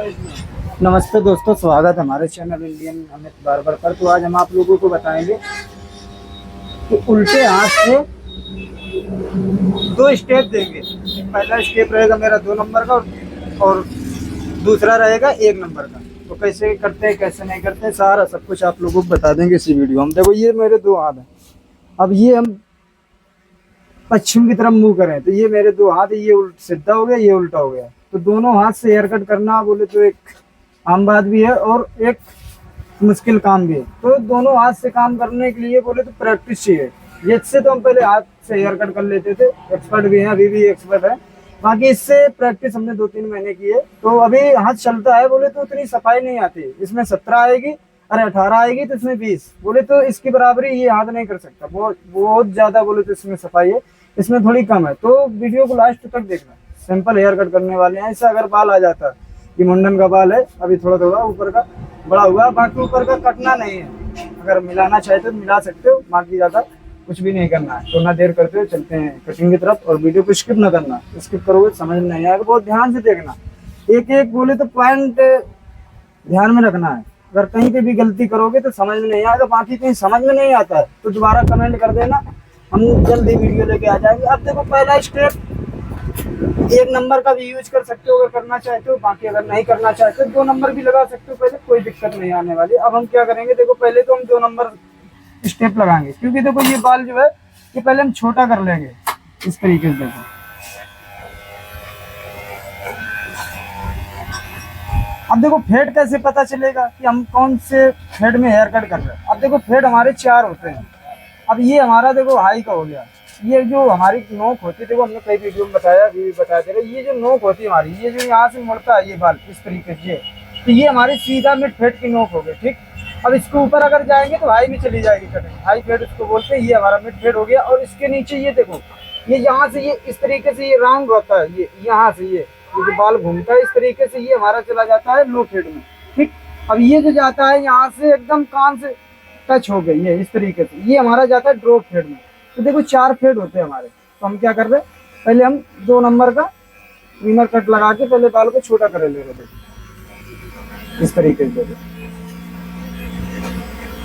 नमस्ते दोस्तों, स्वागत है हमारे चैनल इंडियन अमित बार्बर पर। तो आज हम आप लोगों को बताएंगे कि उल्टे हाथ से दो स्टेप देंगे। पहला स्टेप रहेगा मेरा 2 नंबर का और दूसरा रहेगा 1 नंबर का। तो कैसे करते हैं कैसे नहीं करते हैं सारा सब कुछ आप लोगों को बता देंगे इसी वीडियो में। देखो ये मेरे 2 हाथ हैं। अब ये हम पश्चिम की तरफ मुंह करें तो ये मेरे 2 हाथ, ये सीधा हो गया, ये उल्टा हो गया। तो दोनों हाथ से हेयर कट करना बोले तो एक आम बात भी है और एक मुश्किल काम भी है। तो दोनों हाथ से काम करने के लिए बोले तो प्रैक्टिस चाहिए। इससे तो हम पहले हाथ से हेयर कट कर लेते थे, एक्सपर्ट भी हैं, अभी भी एक्सपर्ट है। बाकी इससे प्रैक्टिस हमने 2-3 महीने की है। तो अभी हाथ चलता है बोले तो उतनी सफाई नहीं आती। इसमें 17 आएगी, अरे 18 आएगी तो इसमें 20 बोले तो इसकी बराबरी ये हाथ नहीं कर सकता। बहुत ज्यादा बोले तो इसमें सफाई है, इसमें थोड़ी कम है। तो वीडियो को लास्ट तक देखना। सिंपल हेयर कट करने वाले हैं। ऐसा अगर बाल आ जाता है, ये मुंडन का बाल है, अभी थोड़ा थोड़ा ऊपर का बड़ा हुआ, बाकी ऊपर का कटना नहीं है। अगर मिलाना चाहे तो मिला सकते हो, बाकी ज्यादा कुछ भी नहीं करना है। तो ना देर करते हुए चलते हैं कटिंग की तरफ। और वीडियो को स्किप ना करना, स्किप करोगे समझ में नहीं आएगा। बहुत ध्यान से देखना, एक एक बोले तो पॉइंट ध्यान में रखना है। अगर कहीं पे भी गलती करोगे तो समझ में नहीं आएगा। बाकी कहीं समझ में नहीं आता है तो दोबारा कमेंट कर देना, हम जल्दी वीडियो लेके आ जाएंगे। अब देखो पहला स्टेप 1 नंबर का भी यूज कर सकते हो अगर करना चाहते हो। बाकी अगर नहीं करना चाहते 2 नंबर भी लगा सकते हो, पहले कोई दिक्कत नहीं आने वाली। अब हम क्या करेंगे, देखो पहले तो हम 2 नंबर स्टेप लगाएंगे, क्योंकि देखो ये बाल जो है ये पहले हम छोटा कर लेंगे इस तरीके से। देखो अब देखो फेड कैसे पता चलेगा कि हम कौन से फेड में हेयर कट कर रहे हैं। अब देखो फेड हमारे 4 होते हैं। अब ये हमारा देखो हाई का हो गया। ये जो हमारी नोक होती है, देखो हमने कई वीडियो में बताया, अभी भी बताया दे रहे, ये जो नोक होती है हमारी, ये जो यहाँ से मुड़ता है ये बाल इस तरीके से, तो ये हमारी सीधा मिड फेड की नोक हो गई। ठीक, अब इसके ऊपर अगर जाएंगे तो हाई में चली जाएगी कटिंग, हाई फेड इसको बोलते हैं। ये हमारा मिड फेड हो गया। और इसके नीचे ये देखो, ये यहाँ से ये इस तरीके से ये राउंड होता है, ये यहाँ से ये जो बाल घूमता है इस तरीके से, ये हमारा चला जाता है लो फेड में। ठीक, अब ये जो जाता है यहाँ से एकदम कान से टच हो गई है इस तरीके से, ये हमारा जाता है ड्रॉप फेड में। तो देखो 4 फेड होते हैं हमारे। तो हम क्या कर रहे हैं, पहले हम 2 नंबर का विनर कट लगा के पहले बाल को छोटा कर ले रहे थे इस तरीके से।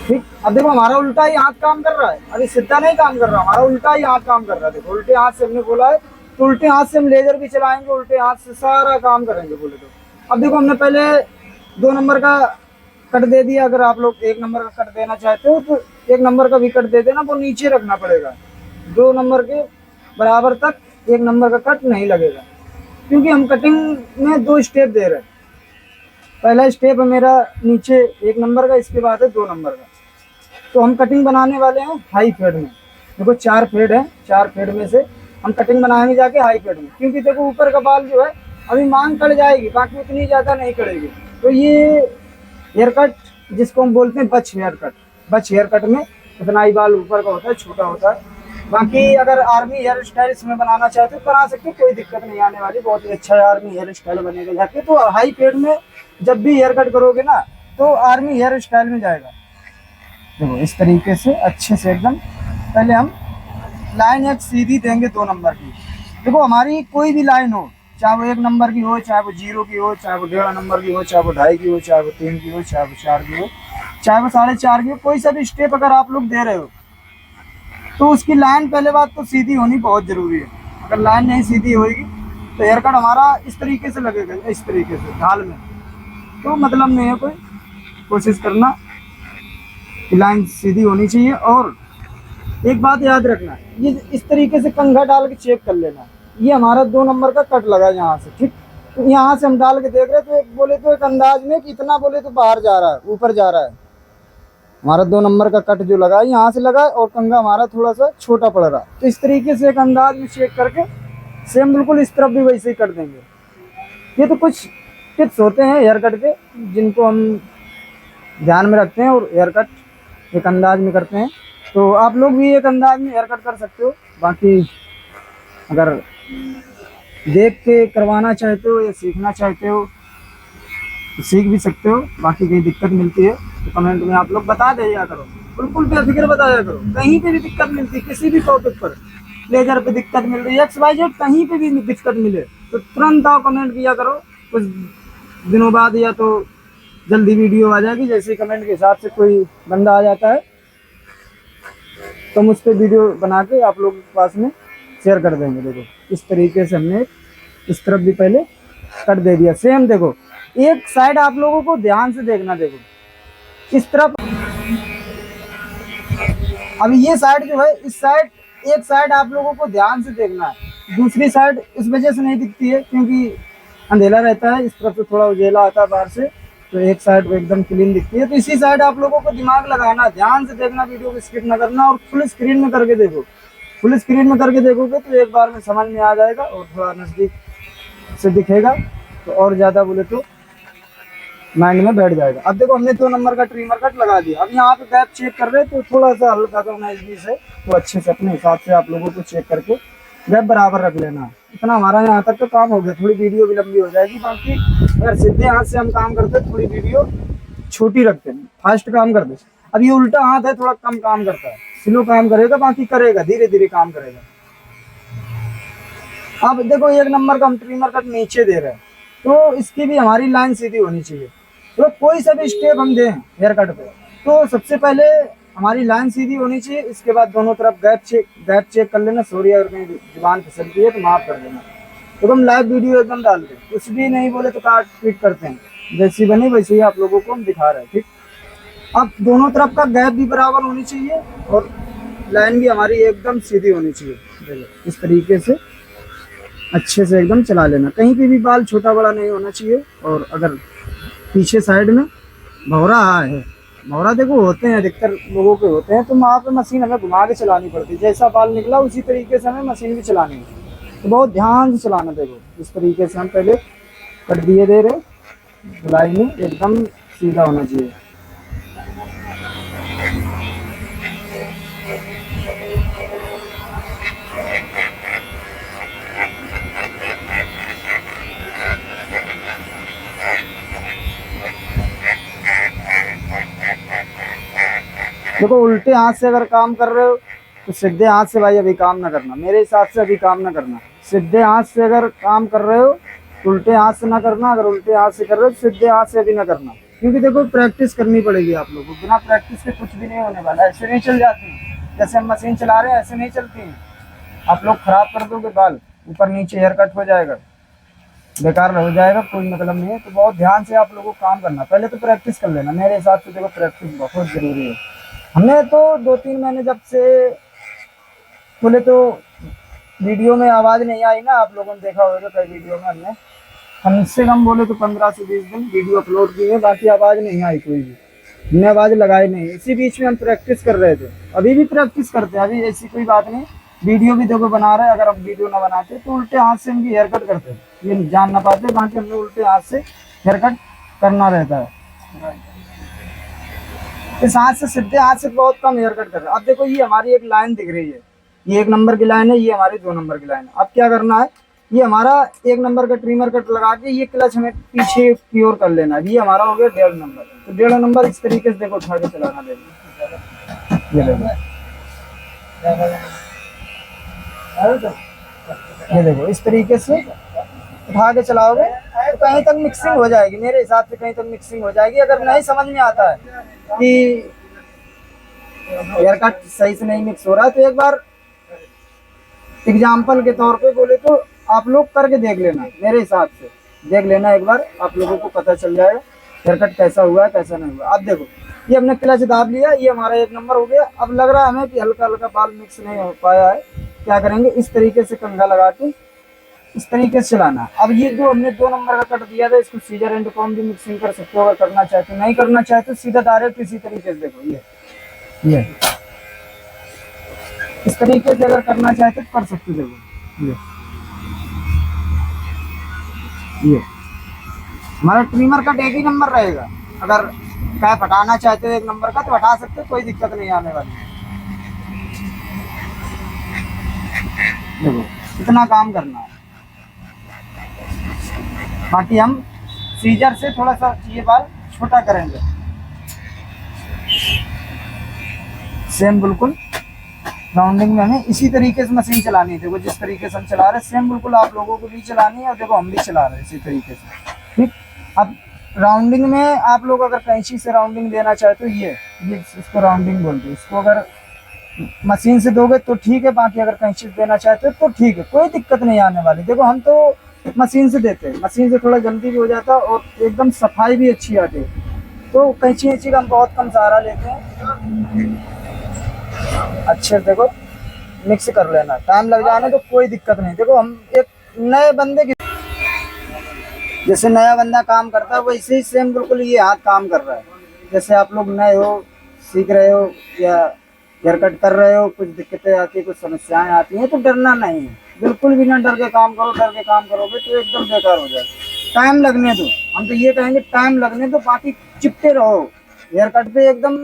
ठीक, अब देखो हमारा उल्टा ही हाथ काम कर रहा है, अभी सीधा नहीं काम कर रहा, हमारा उल्टा ही हाथ काम कर रहा है। देखो उल्टे हाथ से हमने बोला है तो उल्टे हाथ से हम लेजर भी चलाएंगे, उल्टे हाथ से सारा काम करेंगे बोले तो। अब देखो हमने पहले 2 नंबर का कट दे दिया। अगर आप लोग 1 नंबर का कट देना चाहते हो तो 1 नंबर का भी कट दे देना, वो नीचे रखना पड़ेगा। 2 नंबर के बराबर तक 1 नंबर का कट नहीं लगेगा, क्योंकि हम कटिंग में 2 स्टेप दे रहे हैं। पहला स्टेप है मेरा नीचे 1 नंबर का, इसके बाद है 2 नंबर का। तो हम कटिंग बनाने वाले हैं हाई फेड में। देखो 4 फेड है, 4 फेड में से हम कटिंग बनाएंगे जाके हाई फेड में, क्योंकि देखो ऊपर का बाल जो है अभी मांग कट जाएगी, बाकी उतनी ज़्यादा नहीं कटेगी। तो ये हेयर कट जिसको हम बोलते हैं बच हेयर कट, बच हेयर कट में इतना ही बाल ऊपर का होता है, छोटा होता है। बाकी अगर आर्मी हेयर स्टाइल इसमें बनाना चाहते हो बना सकते हो, कोई दिक्कत नहीं आने वाली। बहुत ही अच्छा आर्मी हेयर स्टाइल बनेगा जाके। तो हाई फेड में जब भी हेयर कट करोगे ना तो आर्मी हेयर स्टाइल में जाएगा। देखो इस तरीके से अच्छे से एकदम पहले हम लाइन एक सीधी देंगे 2 नंबर की। देखो हमारी कोई भी लाइन हो, चाहे वो 1 नंबर की हो, चाहे वो 0 की हो, चाहे वो 1.5 नंबर की हो, चाहे वो 2.5 की हो, चाहे वो 3 की हो, चाहे वो 4 की हो, चाहे वो 4.5 की हो, कोई सा भी स्टेप अगर आप लोग दे रहे हो तो उसकी लाइन पहले बात तो सीधी होनी बहुत जरूरी है। अगर लाइन नहीं सीधी होगी तो हेयर कट हमारा इस तरीके से लगेगा, इस तरीके से ढाल में, तो मतलब नहीं है कोई। कोशिश करना कि लाइन सीधी होनी चाहिए। और एक बात याद रखना, ये इस तरीके से कंघा डाल के चेक कर लेना, ये हमारा 2 नंबर का कट लगा है यहाँ से। ठीक, तो यहाँ से हम डाल के देख रहे हैं तो एक बोले तो एक अंदाज में कि इतना बोले तो बाहर जा रहा है, ऊपर जा रहा है। हमारा 2 नंबर का कट जो लगा है यहाँ से लगा है और कंघा हमारा थोड़ा सा छोटा पड़ रहा है। तो इस तरीके से एक अंदाज में चेक करके सेम बिल्कुल इस तरफ भी वैसे ही कर देंगे। ये तो कुछ टिप्स होते हैं हेयर कट के जिनको हम ध्यान में रखते हैं और हेयर कट एक अंदाज में करते हैं। तो आप लोग भी एक अंदाज में हेयर कट कर सकते हो। बाकी अगर देख के करवाना चाहते हो या सीखना चाहते हो तो सीख भी सकते हो। बाकी कहीं दिक्कत मिलती है तो कमेंट में आप लोग बता दिया करो, बिल्कुल बेफिक्र बताया करो। कहीं पे भी दिक्कत मिलती है, किसी भी टॉपिक पर, लेजर पे दिक्कत मिल रही है, XYZ कहीं पे भी दिक्कत मिले तो तुरंत आओ कमेंट किया करो। कुछ दिनों बाद या तो जल्दी वीडियो आ जाएगी। जैसे कमेंट के हिसाब से कोई बंदा आ जाता है तो हम उस पर वीडियो बना के आप लोगों के पास में शेयर कर देंगे। देखो इस तरीके से हमने इस तरफ भी पहले कट दे दिया। सेम देखो एक साइड आप लोगों को ध्यान से देखना। देखो इस तरफ अब ये साइड जो है, इस साइड एक साइड आप लोगों को ध्यान से देखना है। दूसरी साइड इस वजह से नहीं दिखती है क्योंकि अंधेरा रहता है, इस तरफ से थोड़ा उजेला आता है बाहर से, तो एक साइड एकदम क्लीन दिखती है। तो इसी साइड आप लोगों को दिमाग लगाना, ध्यान से देखना, वीडियो को स्किप ना करना और फुल स्क्रीन में करके देखो। फुल स्क्रीन में करके देखोगे तो एक बार में समझ में आ जाएगा और थोड़ा नज़दीक से दिखेगा तो और ज़्यादा बोले तो माइंड में बैठ जाएगा। अब देखो हमने 2 नंबर का ट्रिमर कट लगा दिया। अब यहाँ पे गैप चेक कर रहे हैं तो थोड़ा सा हल्का करना है से, तो अच्छे से अपने हिसाब से आप लोगों को चेक करके गैप बराबर रख लेना है। इतना हमारा यहाँ तक तो काम हो गया। थोड़ी वीडियो भी लंबी हो जाएगी, बाकी अगर सीधे हाथ से हम काम करते थोड़ी वीडियो छोटी रखते हैं, फास्ट काम करते। अब ये उल्टा हाथ है, थोड़ा कम काम करता है, स्लो काम करेगा, बाकी करेगा, धीरे धीरे काम करेगा। अब देखो 1 नंबर का हम ट्रिमर कट नीचे दे रहे हैं तो इसकी भी हमारी लाइन सीधी होनी चाहिए। तो कोई सा भी स्टेप हम दें हेयर कट पे तो सबसे पहले हमारी लाइन सीधी होनी चाहिए। इसके बाद दोनों तरफ गैप चेक कर लेना। सॉरी अगर कहीं जुबान फिसलती है तो माफ कर देना। तो हम लाइव वीडियो एकदम डालते हैं, कुछ भी नहीं बोले तो काट पीट करते हैं, जैसी बनी वैसे ही आप लोगों को हम दिखा रहे हैं। ठीक, अब दोनों तरफ का गैप भी बराबर होनी चाहिए और लाइन भी हमारी एकदम सीधी होनी चाहिए। देखो इस तरीके से अच्छे से एकदम चला लेना। कहीं पे भी बाल छोटा बड़ा नहीं होना चाहिए। और अगर पीछे साइड में भौरा है, भौरा देखो होते हैं, अधिकतर लोगों के होते हैं, तो वहाँ पे मशीन हमें घुमा के चलानी पड़ती है। जैसा बाल निकला उसी तरीके से हमें मशीन भी चलानी है, तो बहुत ध्यान से चलाना। देखो इस तरीके से हम पहले कट दिए दे रहे, लाइन में एकदम सीधा होना चाहिए। देखो उल्टे हाथ से अगर काम कर रहे हो तो सीधे हाथ से भाई अभी काम ना करना, मेरे हिसाब से अभी काम ना करना। सीधे हाथ से अगर काम कर रहे हो तो उल्टे हाथ से ना करना, अगर उल्टे हाथ से कर रहे हो तो सीधे हाथ से भी ना करना, क्योंकि देखो प्रैक्टिस करनी पड़ेगी आप लोगों को। बिना प्रैक्टिस के कुछ भी नहीं होने वाला। ऐसे नहीं चल जाती, जैसे हम मशीन चला रहे हैं ऐसे नहीं चलती हैं। आप लोग खराब कर दोगे बाल, ऊपर नीचे हेयर कट हो जाएगा, बेकार हो जाएगा, कोई मतलब नहीं है। तो बहुत ध्यान से आप लोगों को काम करना। पहले तो प्रैक्टिस कर लेना, मेरे हिसाब से देखो प्रैक्टिस बहुत ज़रूरी है। हमने तो 2-3 महीने जब से बोले तो वीडियो में आवाज़ नहीं आई ना, आप लोगों ने देखा होगा कई वीडियो में हमने कम से कम बोले तो 15 से 20 दिन वीडियो अपलोड की है, बाकी आवाज़ नहीं आई कोई भी, हमने आवाज़ लगाई नहीं। इसी बीच में हम प्रैक्टिस कर रहे थे, अभी भी प्रैक्टिस करते हैं, अभी ऐसी कोई बात नहीं। वीडियो भी देखो बना रहे हैं, अगर हम वीडियो ना बनाते तो उल्टे हाथ से इनकी हेयर कट करते हैं, ये जान ना पाते, बाकी हमने उल्टे हाथ से हेयर कट करना रहता है। इस हाथ से सीधे हाथ से बहुत कम हेयर कट कर रहे हैं। अब देखो ये हमारी एक लाइन दिख रही है, ये 1 नंबर की लाइन है, ये हमारी 2 नंबर की लाइन है। अब क्या करना है, ये हमारा 1 नंबर का ट्रिमर कट लगा के ये क्लच हमें पीछे की ओर कर लेना है। ये हमारा हो गया 1.5 नंबर। तो 1.5 नंबर इस तरीके से देखो उठा के चलाना। ये देखो इस तरीके से उठा के चलाओगे तो कहीं तक मिक्सिंग हो जाएगी, मेरे हिसाब से कहीं तक मिक्सिंग हो जाएगी। अगर नहीं समझ में आता है कि हेयर कट सही से नहीं मिक्स हो रहा है तो एक बार एग्जाम्पल के तौर पे बोले तो आप लोग करके देख लेना, मेरे हिसाब से देख लेना एक बार, आप लोगों को पता चल जाएगा हेयर कट कैसा हुआ है कैसा नहीं हुआ। अब देखो ये हमने क्लच दाब लिया, ये हमारा 1 नंबर हो गया। अब लग रहा है हमें कि हल्का हल्का बाल मिक्स नहीं हो पाया है, क्या करेंगे इस तरीके से कंघा लगा के इस तरीके से चलाना। अब ये जो हमने 2 नंबर का कट दिया था इसको सीजर एंड कॉम भी मिक्सिंग कर सकते हो, अगर करना चाहते हो। नहीं करना चाहते तो सीधा डायरेक्ट इसी तरीके से देखो ये इस तरीके से अगर करना चाहते तो कर सकते हो। देखो ये हमारा ट्रिमर कट 1 ही नंबर रहेगा। अगर कैप हटाना चाहते हो 1 नंबर का तो हटा सकते हो, कोई दिक्कत नहीं आने वाली। देखो इतना काम करना है, बाकी हम सीजर से थोड़ा सा ये बाल छोटा करेंगे। सेम बिल्कुल राउंडिंग में हमें इसी तरीके से मशीन चलानी है। देखो जिस तरीके से हम चला रहे हैं सेम बिल्कुल आप लोगों को भी चलानी है, और देखो हम भी चला रहे हैं इसी तरीके से। ठीक, अब राउंडिंग में आप लोग अगर कैंची से राउंडिंग देना चाहे तो ये इसको राउंडिंग बोलते हैं। इसको अगर मशीन से दोगे तो ठीक है, बाकी अगर कैंची से देना चाहते हो तो ठीक है, कोई दिक्कत नहीं आने वाली। देखो हम तो मशीन से देते हैं, मशीन से थोड़ा जल्दी भी हो जाता है और एकदम सफाई भी अच्छी आती है। तो कैंची वैंची का हम बहुत कम सहारा लेते हैं। अच्छे से देखो मिक्स कर लेना, टाइम लग जाना तो कोई दिक्कत नहीं। देखो हम एक नए बंदे की जैसे नया बंदा काम करता है वैसे ही सेम बिल्कुल ये हाथ काम कर रहा है। जैसे आप लोग नए हो, सीख रहे हो या हेयर कट कर रहे हो, कुछ दिक्कतें आती है, कुछ समस्याएं आती हैं, तो डरना नहीं है, बिल्कुल भी ना डर के काम करो। डर के काम करोगे तो एकदम बेकार हो जाए। टाइम लगने दो, हम तो ये कहेंगे टाइम लगने दो, बाकी चिपटे रहो हेयर कट पे, एकदम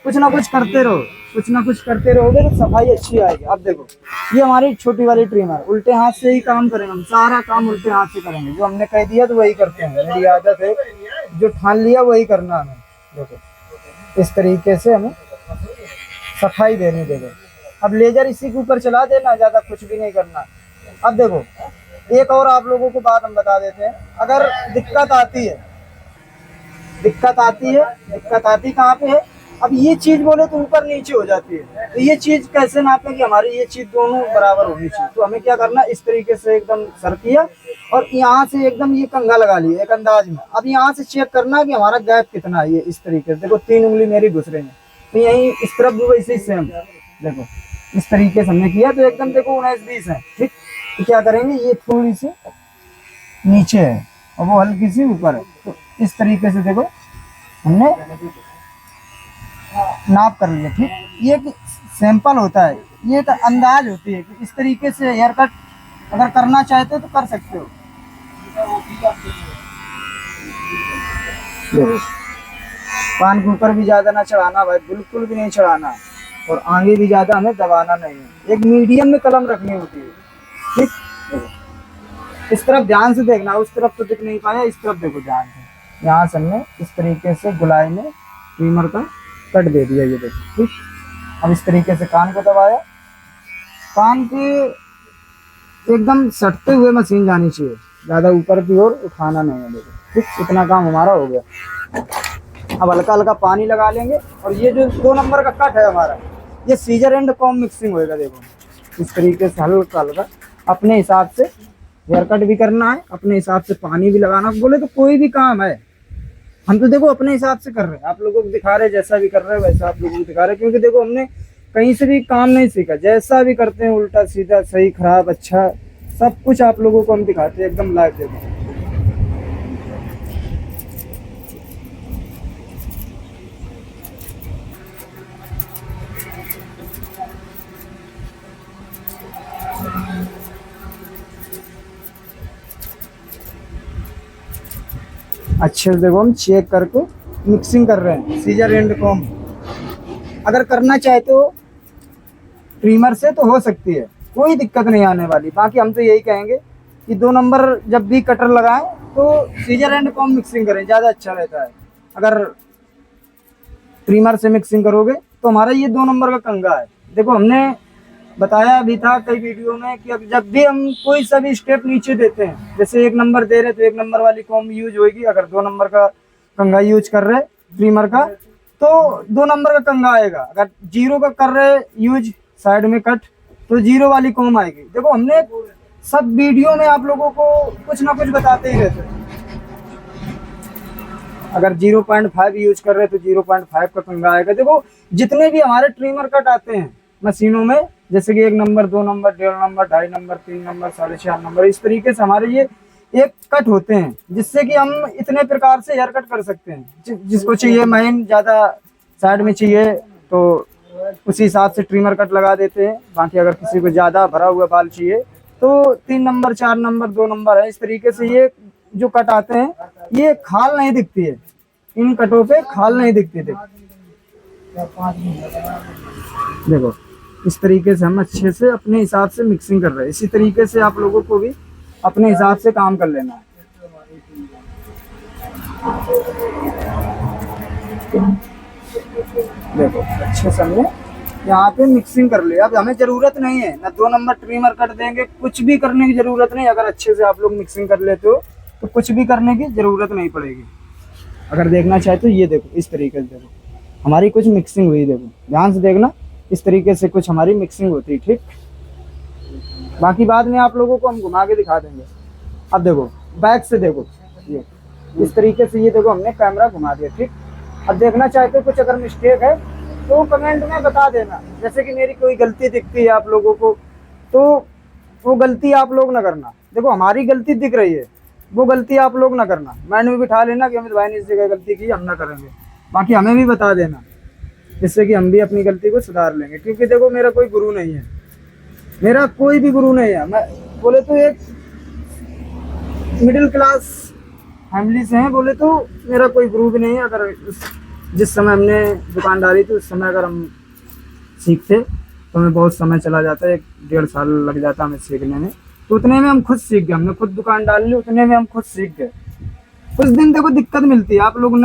कुछ ना कुछ करते रहो, कुछ ना कुछ करते रहोगे तो सफाई अच्छी आएगी। अब देखो ये हमारी छोटी वाली ट्रिमर, उल्टे हाथ से ही काम करेंगे हम, सारा काम उल्टे हाथ से करेंगे। जो हमने कह दिया तो वही करते हैं, मेरी आदत है, जो ठान लिया वही करना हमें। देखो इस तरीके से हमें सफाई देनी। देखो अब लेजर इसी के ऊपर चला देना, ज्यादा कुछ भी नहीं करना। अब देखो एक और आप लोगों को बात हम बता देते हैं, अगर दिक्कत आती है, दिक्कत आती कहाँ पे है, अब ये चीज बोले तो ऊपर नीचे हो जाती है, तो ये चीज कैसे नापे कि हमारी ये चीज दोनों बराबर होनी चाहिए। तो हमें क्या करना, इस तरीके से एकदम सर किया और यहाँ से एकदम ये कंघा लगा लिया एक अंदाज में। अब यहाँ से चेक करना कि हमारा गैप कितना है। ये इस तरीके से देखो 3 उंगली मेरी घुस रही है, तो यही इस तरफ भी वैसे ही सेम देखो इस तरीके से हमने किया, तो एकदम देखो 19-20 है। ठीक, तो क्या करेंगे, ये थोड़ी सी नीचे है और वो हल्की सी ऊपर है, तो इस तरीके से देखो हमने नाप कर लिया। ठीक, ये एक सैंपल होता है, ये एक अंदाज होती है कि इस तरीके से हेयर कट अगर करना चाहते हो तो कर सकते हो। कान के ऊपर भी ज्यादा ना चढ़ाना भाई, बिल्कुल भी नहीं चढ़ाना, और आगे भी ज्यादा हमें दबाना नहीं है। एक मीडियम में कलम रखनी होती है। ठीक, इस तरफ ध्यान से देखना, उस तरफ तो दिख नहीं पाया, इस तरफ देखो ध्यान से। यहाँ से हमने इस तरीके से गुलाई में ट्रिमर का कट दे दिया, ये देखो। ठीक, अब इस तरीके से कान को दबाया, कान के एकदम सटते हुए मशीन जानी चाहिए, ज्यादा ऊपर की ओर उठाना नहीं है। देखो ठीक, इतना काम हमारा हो गया। अब हल्का हल्का पानी लगा लेंगे, और ये जो 2 नंबर का कट है हमारा, ये सीजर एंड कॉम मिक्सिंग होएगा। देखो इस तरीके से हल्का हल्का अपने हिसाब से हेयर कट भी करना है, अपने हिसाब से पानी भी लगाना। बोले तो कोई भी काम है, हम तो देखो अपने हिसाब से कर रहे हैं, आप लोगों को दिखा रहे हैं, जैसा भी कर रहे हैं वैसा आप लोगों को दिखा रहे हैं। क्योंकि देखो हमने कहीं से भी काम नहीं सीखा, जैसा भी करते हैं उल्टा सीधा, सही खराब अच्छा सब कुछ आप लोगों को हम दिखाते हैं, एकदम लाइव देखो। अच्छे से देखो हम चेक करके मिक्सिंग कर रहे हैं, सीजर एंड कॉम। अगर करना चाहते हो ट्रिमर से तो हो सकती है, कोई दिक्कत नहीं आने वाली। बाकी हम तो यही कहेंगे कि 2 नंबर जब भी कटर लगाएं तो सीजर एंड कॉम मिक्सिंग करें, ज़्यादा अच्छा रहता है। अगर ट्रिमर से मिक्सिंग करोगे तो हमारा ये 2 नंबर का कंघा है। देखो हमने बताया भी था कई वीडियो में कि अब जब भी हम कोई सा भी स्टेप नीचे देते हैं, जैसे 1 नंबर दे रहे तो 1 नंबर वाली कॉम यूज होगी। अगर 2 नंबर का कंघा यूज कर रहे ट्रिमर का तो 2 नंबर का कंघा आएगा। अगर 0 का कर रहे यूज साइड में कट तो 0 वाली कॉम आएगी। देखो हमने सब वीडियो में आप लोगों को कुछ ना कुछ बताते ही रहते हैं। अगर 0.5 यूज कर रहे तो 0.5 का कंघा आएगा। देखो जितने भी हमारे ट्रिमर कट आते हैं मशीनों में, जैसे कि 1 number 2 number 1.5 number 2.5 number 3 number 4.5 number, इस तरीके से हमारे ये एक कट होते हैं, जिससे कि हम इतने प्रकार से हेयर कट कर सकते हैं। जिसको चाहिए महीन ज्यादा साइड में चाहिए तो उसी हिसाब से ट्रिमर कट लगा देते हैं। बाकी अगर किसी को ज्यादा भरा हुआ बाल चाहिए तो 3 नंबर 4 नंबर 2 नंबर है। इस तरीके से ये जो कट आते हैं ये खाल नहीं दिखती है, इन कटों पे खाल नहीं दिखती। देखो इस तरीके से हम अच्छे से अपने हिसाब से मिक्सिंग कर रहे हैं। इसी तरीके से आप लोगों को भी अपने हिसाब से काम कर लेना है। देखो अच्छे से हमने यहाँ पे मिक्सिंग कर लिया। अब हमें जरूरत नहीं है ना 2 नंबर ट्रिमर कट देंगे, कुछ भी करने की जरूरत नहीं। अगर अच्छे से आप लोग मिक्सिंग कर लेते हो तो कुछ भी करने की ज़रूरत नहीं पड़ेगी। अगर देखना चाहे तो ये देखो, इस तरीके से देखो, हमारी कुछ मिक्सिंग हुई, देखो ध्यान से देखना, इस तरीके से कुछ हमारी मिक्सिंग होती है, ठीक। बाकी बाद में आप लोगों को हम घुमा के दिखा देंगे। अब देखो बैक से देखो, ये इस तरीके से, ये देखो हमने कैमरा घुमा दिया, ठीक। अब देखना चाहते हो कुछ अगर मिस्टेक है तो कमेंट में बता देना, जैसे कि मेरी कोई गलती दिखती है आप लोगों को तो वो गलती आप लोग ना करना। देखो हमारी गलती दिख रही है, वो गलती आप लोग ना करना, माइंड में बिठा लेना कि अमित भाई ने इस जगह गलती की, हम ना करेंगे। बाकी हमें भी बता देना, जिससे कि हम भी अपनी गलती को सुधार लेंगे। क्योंकि देखो मेरा कोई गुरु नहीं है, मेरा कोई भी गुरु नहीं है, मैं बोले तो एक मिडिल क्लास फैमिली से हैं, बोले तो मेरा कोई गुरु भी नहीं है। अगर जिस समय हमने दुकान डाली थी उस समय अगर हम सीखते तो हमें बहुत समय चला जाता है, 1-1.5 साल लग जाता हमें सीखने में। तो उतने में हम खुद सीख गए, हमने खुद दुकान डाल ली, उतने में हम खुद सीख गए। कुछ दिन देखो दिक्कत मिलती है, आप लोग